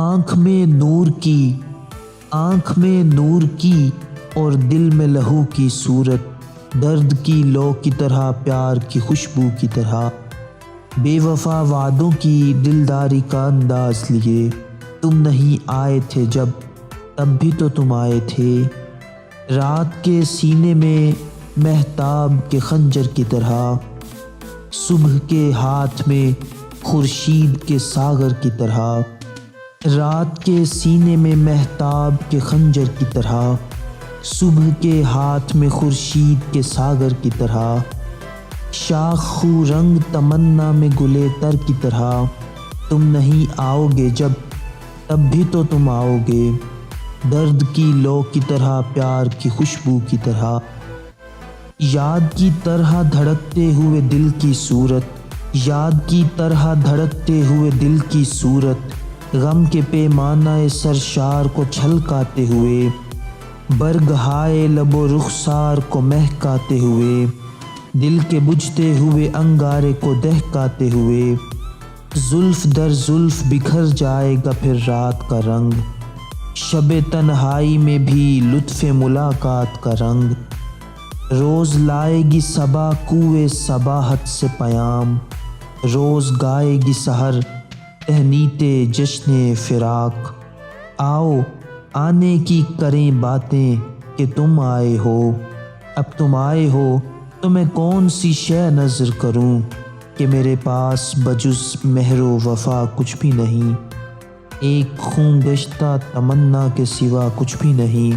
آنکھ میں نور کی اور دل میں لہو کی صورت، درد کی لو کی طرح، پیار کی خوشبو کی طرح، بے وفا وعدوں کی دلداری کا انداز لیے تم نہیں آئے تھے جب، تب بھی تو تم آئے تھے، رات کے سینے میں مہتاب کے خنجر کی طرح، صبح کے ہاتھ میں خورشید کے ساغر کی طرح، رات کے سینے میں مہتاب کے خنجر کی طرح، صبح کے ہاتھ میں خورشید کے ساغر کی طرح، شاخ خو رنگ تمنا میں گلے تر کی طرح، تم نہیں آؤ گے جب، تب بھی تو تم آؤ گے، درد کی لو کی طرح، پیار کی خوشبو کی طرح، یاد کی طرح دھڑکتے ہوئے دل کی صورت، یاد کی طرح دھڑکتے ہوئے دل کی صورت، غم کے پیمانہ سرشار کو چھلکاتے ہوئے، برگہائے لب و رخسار کو مہکاتے ہوئے، دل کے بجھتے ہوئے انگارے کو دہکاتے ہوئے، زلف در زلف بکھر جائے گا پھر رات کا رنگ، شب تنہائی میں بھی لطف ملاقات کا رنگ، روز لائے گی صبا کوئے صباحت سے پیام، روز گائے گی سحر تہنیت جشن فراق، آؤ آنے کی کریں باتیں کہ تم آئے ہو، اب تم آئے ہو تو میں کون سی شے نظر کروں کہ میرے پاس بجز مہر و وفا کچھ بھی نہیں، ایک خون گشتہ تمنا کے سوا کچھ بھی نہیں۔